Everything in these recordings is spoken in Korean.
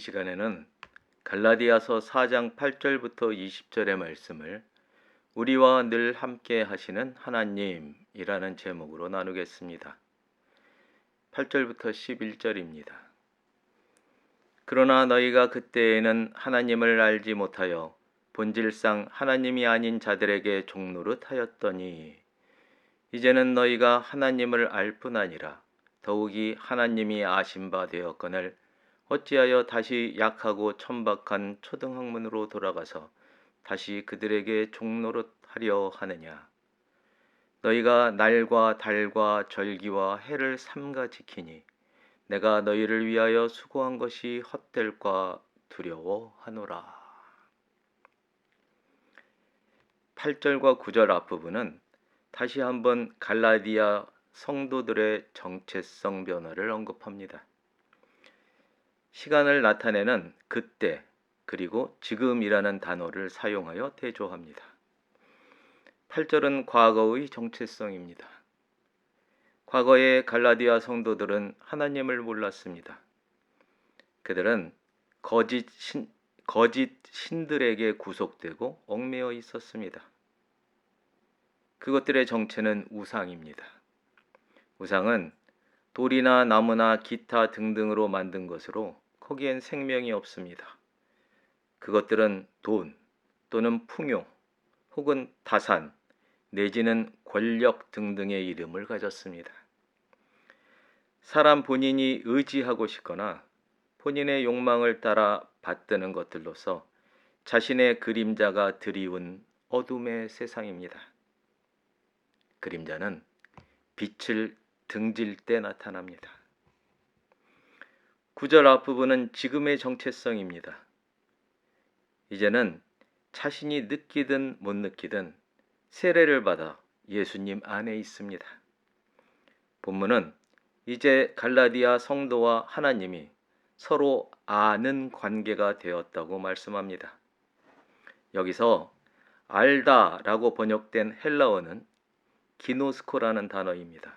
시간에는 갈라디아서 4장 8절부터 20절의 말씀을 우리와 늘 함께 하시는 하나님이라는 제목으로 나누겠습니다. 8절부터 11절입니다. 그러나 너희가 그때에는 하나님을 알지 못하여 본질상 하나님이 아닌 자들에게 종노릇 하였더니 이제는 너희가 하나님을 알 뿐 아니라 더욱이 하나님이 아신 바 되었거늘 어찌하여 다시 약하고 천박한 초등학문으로 돌아가서 다시 그들에게 종노릇 하려 하느냐. 너희가 날과 달과 절기와 해를 삼가 지키니 내가 너희를 위하여 수고한 것이 헛될까 두려워하노라. 8절과 9절 앞부분은 다시 한번 갈라디아 성도들의 정체성 변화를 언급합니다. 시간을 나타내는 그때 그리고 지금이라는 단어를 사용하여 대조합니다. 8절은 과거의 정체성입니다. 과거의 갈라디아 성도들은 하나님을 몰랐습니다. 그들은 거짓 신들에게 구속되고 얽매여 있었습니다. 그것들의 정체는 우상입니다. 우상은 돌이나 나무나 기타 등등으로 만든 것으로 거기엔 생명이 없습니다. 그것들은 돈 또는 풍요 혹은 다산 내지는 권력 등등의 이름을 가졌습니다. 사람 본인이 의지하고 싶거나 본인의 욕망을 따라 받드는 것들로서 자신의 그림자가 드리운 어둠의 세상입니다. 그림자는 빛을 등질 때 나타납니다. 9절 앞부분은 지금의 정체성입니다. 이제는 자신이 느끼든 못 느끼든 세례를 받아 예수님 안에 있습니다. 본문은 이제 갈라디아 성도와 하나님이 서로 아는 관계가 되었다고 말씀합니다. 여기서 알다라고 번역된 헬라어는 기노스코라는 단어입니다.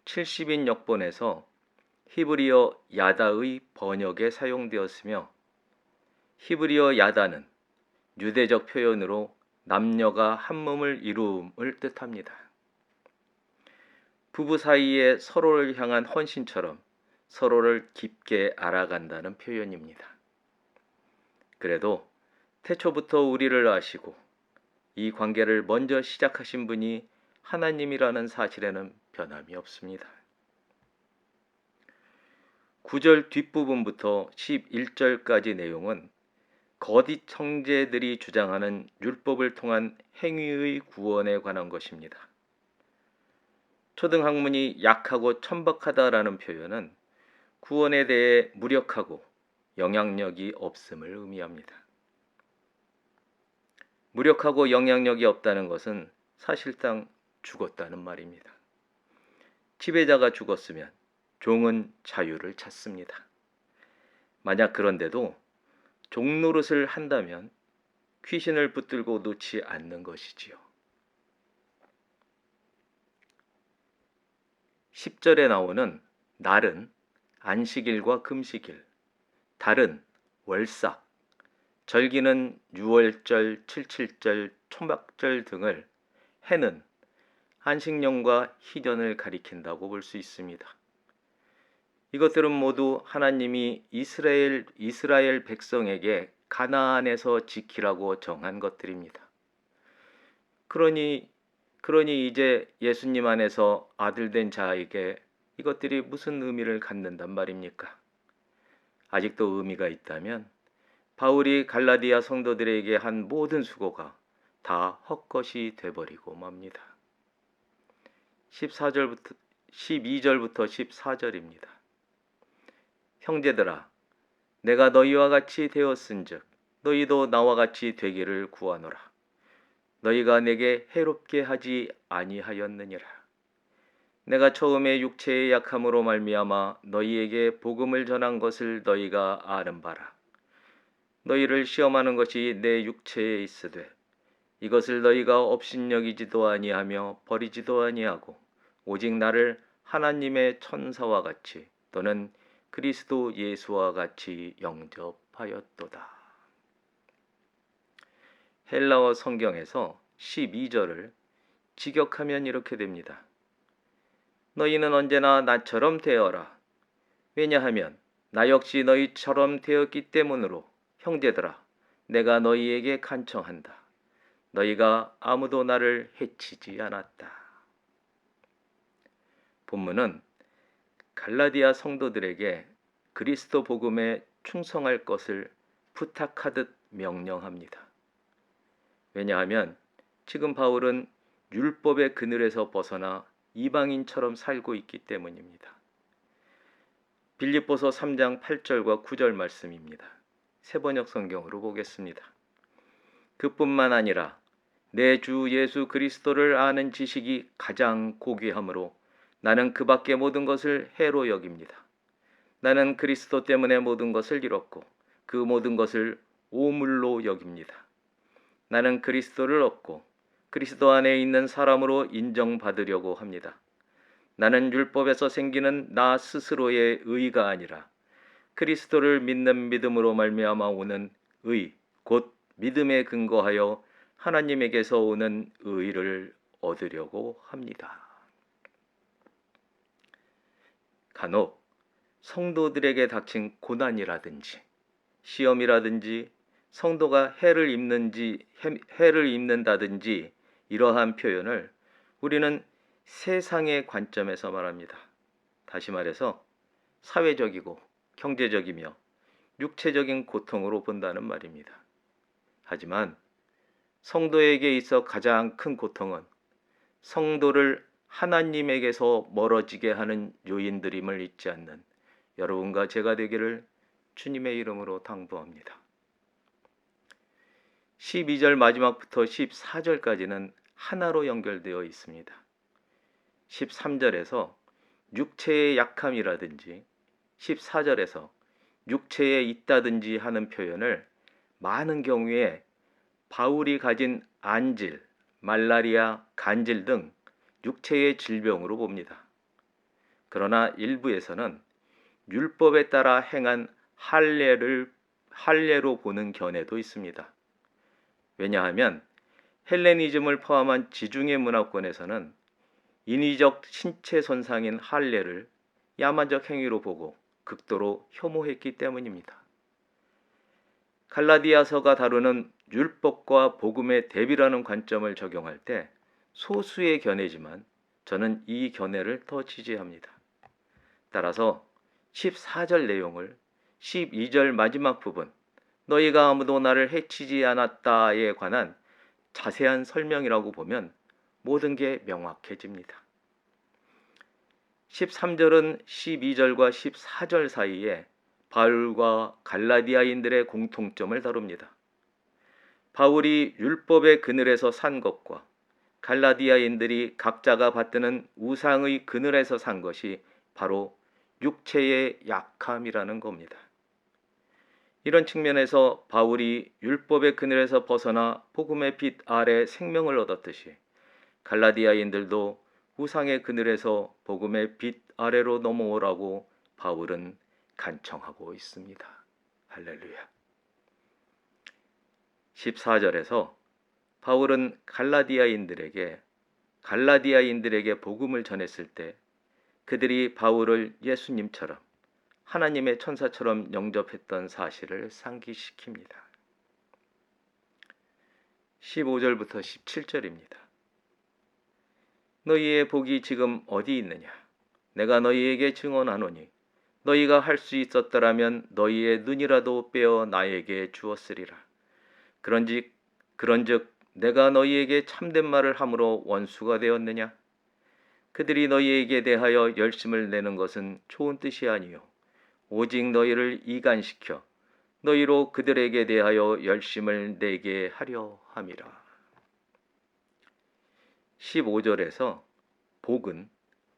70인 역본에서 히브리어 야다의 번역에 사용되었으며 히브리어 야다는 유대적 표현으로 남녀가 한 몸을 이루음을 뜻합니다. 부부 사이에 서로를 향한 헌신처럼 서로를 깊게 알아간다는 표현입니다. 그래도 태초부터 우리를 아시고 이 관계를 먼저 시작하신 분이 하나님이라는 사실에는 변함이 없습니다. 9절 뒷부분부터 11절까지 내용은 거짓 형제들이 주장하는 율법을 통한 행위의 구원에 관한 것입니다. 초등학문이 약하고 천박하다라는 표현은 구원에 대해 무력하고 영향력이 없음을 의미합니다. 무력하고 영향력이 없다는 것은 사실상 죽었다는 말입니다. 지배자가 죽었으면 종은 자유를 찾습니다. 만약 그런데도 종노릇을 한다면 귀신을 붙들고 놓지 않는 것이지요. 10절에 나오는 날은 안식일과 금식일, 달은 월삭, 절기는 유월절, 칠칠절, 초막절 등을, 해는 안식년과 희년을 가리킨다고 볼 수 있습니다. 이것들은 모두 하나님이 이스라엘 백성에게 가나안에서 지키라고 정한 것들입니다. 그러니 이제 예수님 안에서 아들된 자에게 이것들이 무슨 의미를 갖는단 말입니까? 아직도 의미가 있다면 바울이 갈라디아 성도들에게 한 모든 수고가 다 헛것이 돼버리고 맙니다. 12절부터 14절입니다. 형제들아, 내가 너희와 같이 되었은즉 너희도 나와 같이 되기를 구하노라. 너희가 내게 해롭게 하지 아니하였느니라. 내가 처음에 육체의 약함으로 말미암아 너희에게 복음을 전한 것을 너희가 아는 바라. 너희를 시험하는 것이 내 육체에 있으되 이것을 너희가 업신여기지도 아니하며 버리지도 아니하고 오직 나를 하나님의 천사와 같이 또는 그리스도 예수와 같이 영접하였도다. 헬라어 성경에서 12절을 직역하면 이렇게 됩니다. 너희는 언제나 나처럼 되어라. 왜냐하면 나 역시 너희처럼 되었기 때문으로 형제들아, 내가 너희에게 간청한다. 너희가 아무도 나를 해치지 않았다. 본문은 갈라디아 성도들에게 그리스도 복음에 충성할 것을 부탁하듯 명령합니다. 왜냐하면 지금 바울은 율법의 그늘에서 벗어나 이방인처럼 살고 있기 때문입니다. 빌립보서 3장 8절과 9절 말씀입니다. 새번역 성경으로 보겠습니다. 그뿐만 아니라 내 주 예수 그리스도를 아는 지식이 가장 고귀하므로 나는 그 밖의 모든 것을 해로 여깁니다. 나는 그리스도 때문에 모든 것을 잃었고 그 모든 것을 오물로 여깁니다. 나는 그리스도를 얻고 그리스도 안에 있는 사람으로 인정받으려고 합니다. 나는 율법에서 생기는 나 스스로의 의가 아니라 그리스도를 믿는 믿음으로 말미암아 오는 의, 곧 믿음에 근거하여 하나님에게서 오는 의를 얻으려고 합니다. 간혹 성도들에게 닥친 고난이라든지 시험이라든지 성도가 해를 입는다든지 이러한 표현을 우리는 세상의 관점에서 말합니다. 다시 말해서 사회적이고 경제적이며 육체적인 고통으로 본다는 말입니다. 하지만 성도에게 있어 가장 큰 고통은 성도를 하나님에게서 멀어지게 하는 요인들임을 잊지 않는 여러분과 제가 되기를 주님의 이름으로 당부합니다. 12절 마지막부터 14절까지는 하나로 연결되어 있습니다. 13절에서 육체의 약함이라든지 14절에서 육체에 있다든지 하는 표현을 많은 경우에 바울이 가진 안질, 말라리아, 간질 등 육체의 질병으로 봅니다. 그러나 일부에서는 율법에 따라 행한 할례로 보는 견해도 있습니다. 왜냐하면 헬레니즘을 포함한 지중해 문화권에서는 인위적 신체 손상인 할례를 야만적 행위로 보고 극도로 혐오했기 때문입니다. 갈라디아서가 다루는 율법과 복음의 대비라는 관점을 적용할 때 소수의 견해지만 저는 이 견해를 더 지지합니다. 따라서 14절 내용을 12절 마지막 부분 너희가 아무도 나를 해치지 않았다에 관한 자세한 설명이라고 보면 모든 게 명확해집니다. 13절은 12절과 14절 사이에 바울과 갈라디아인들의 공통점을 다룹니다. 바울이 율법의 그늘에서 산 것과 갈라디아인들이 각자가 받드는 우상의 그늘에서 산 것이 바로 육체의 약함이라는 겁니다. 이런 측면에서 바울이 율법의 그늘에서 벗어나 복음의 빛 아래 생명을 얻었듯이 갈라디아인들도 우상의 그늘에서 복음의 빛 아래로 넘어오라고 바울은 간청하고 있습니다. 할렐루야. 14절에서 바울은 갈라디아인들에게 복음을 전했을 때 그들이 바울을 예수님처럼 하나님의 천사처럼 영접했던 사실을 상기시킵니다. 15절부터 17절입니다. 너희의 복이 지금 어디 있느냐? 내가 너희에게 증언하노니 너희가 할 수 있었더라면 너희의 눈이라도 빼어 나에게 주었으리라. 그런즉 내가 너희에게 참된 말을 함으로 원수가 되었느냐? 그들이 너희에게 대하여 열심을 내는 것은 좋은 뜻이 아니요 오직 너희를 이간시켜 너희로 그들에게 대하여 열심을 내게 하려 함이라. 15절에서 복은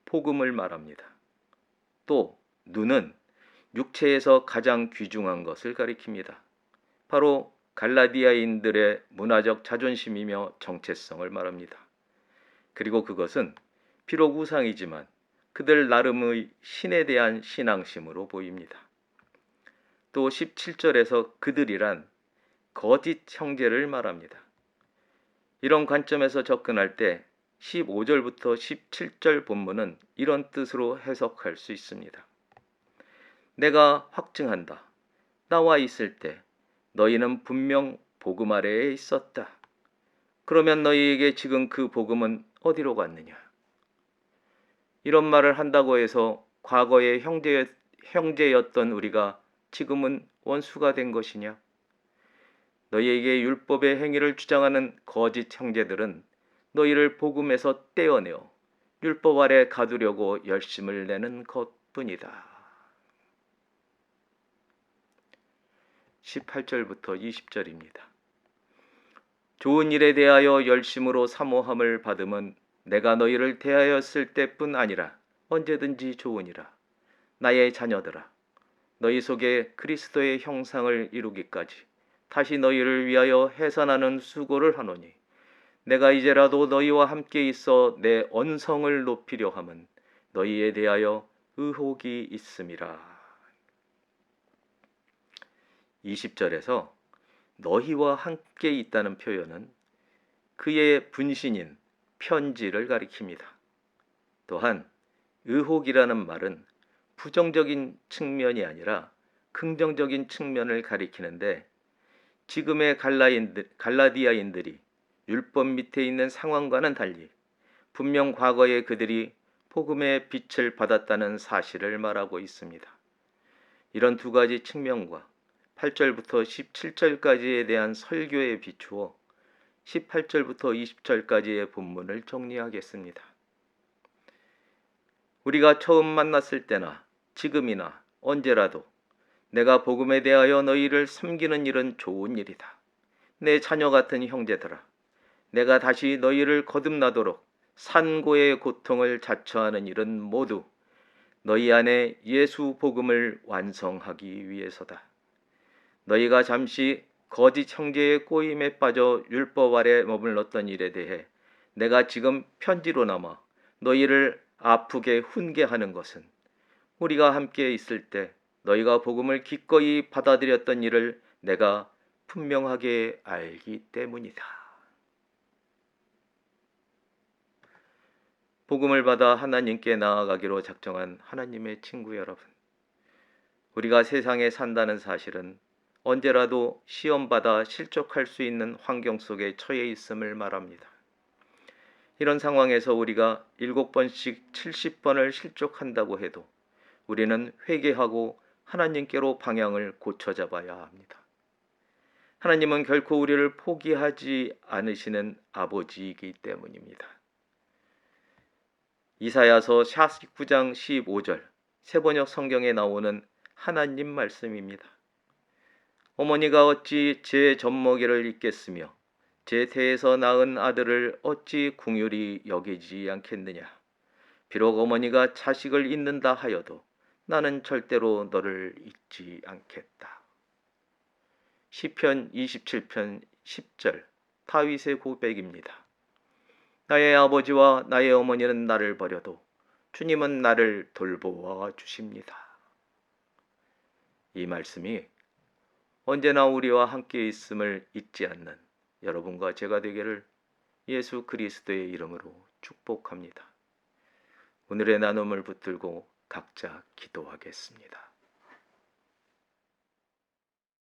복음을 말합니다. 또 눈은 육체에서 가장 귀중한 것을 가리킵니다. 바로 갈라디아인들의 문화적 자존심이며 정체성을 말합니다. 그리고 그것은 비록 우상이지만 그들 나름의 신에 대한 신앙심으로 보입니다. 또 17절에서 그들이란 거짓 형제를 말합니다. 이런 관점에서 접근할 때 15절부터 17절 본문은 이런 뜻으로 해석할 수 있습니다. 내가 확증한다. 나와 있을 때 너희는 분명 복음 아래에 있었다. 그러면 너희에게 지금 그 복음은 어디로 갔느냐? 이런 말을 한다고 해서 과거의 형제였던 우리가 지금은 원수가 된 것이냐? 너희에게 율법의 행위를 주장하는 거짓 형제들은 너희를 복음에서 떼어내어 율법 아래 가두려고 열심을 내는 것뿐이다. 18절부터 20절입니다. 좋은 일에 대하여 열심으로 사모함을 받음은 내가 너희를 대하였을 때뿐 아니라 언제든지 좋으니라. 나의 자녀들아, 너희 속에 그리스도의 형상을 이루기까지 다시 너희를 위하여 해산하는 수고를 하노니 내가 이제라도 너희와 함께 있어 내 언성을 높이려 함은 너희에 대하여 의혹이 있음이라. 20절에서 너희와 함께 있다는 표현은 그의 분신인 편지를 가리킵니다. 또한 의혹이라는 말은 부정적인 측면이 아니라 긍정적인 측면을 가리키는데 지금의 갈라디아인들이 율법 밑에 있는 상황과는 달리 분명 과거에 그들이 복음의 빛을 받았다는 사실을 말하고 있습니다. 이런 두 가지 측면과 8절부터 17절까지에 대한 설교에 비추어 18절부터 20절까지의 본문을 정리하겠습니다. 우리가 처음 만났을 때나 지금이나 언제라도 내가 복음에 대하여 너희를 섬기는 일은 좋은 일이다. 내 자녀 같은 형제들아, 내가 다시 너희를 거듭나도록 산고의 고통을 자처하는 일은 모두 너희 안에 예수 복음을 완성하기 위해서다. 너희가 잠시 거짓 형제의 꼬임에 빠져 율법 아래 머물렀던 일에 대해 내가 지금 편지로나마 너희를 아프게 훈계하는 것은 우리가 함께 있을 때 너희가 복음을 기꺼이 받아들였던 일을 내가 분명하게 알기 때문이다. 복음을 받아 하나님께 나아가기로 작정한 하나님의 친구 여러분, 우리가 세상에 산다는 사실은 언제라도 시험받아 실족할 수 있는 환경 속에 처해 있음을 말합니다. 이런 상황에서 우리가 7번씩 70번을 실족한다고 해도 우리는 회개하고 하나님께로 방향을 고쳐잡아야 합니다. 하나님은 결코 우리를 포기하지 않으시는 아버지이기 때문입니다. 이사야서 49장 15절 세번역 성경에 나오는 하나님 말씀입니다. 어머니가 어찌 제 젖먹이를 잊겠으며 제 태에서 낳은 아들을 어찌 긍휼히 여기지 않겠느냐. 비록 어머니가 자식을 잊는다 하여도 나는 절대로 너를 잊지 않겠다. 시편 27편 10절 다윗의 고백입니다. 나의 아버지와 나의 어머니는 나를 버려도 주님은 나를 돌보아 주십니다. 이 말씀이 언제나 우리와 함께 있음을 잊지 않는 여러분과 제가 되기를 예수 그리스도의 이름으로 축복합니다. 오늘의 나눔을 붙들고 각자 기도하겠습니다.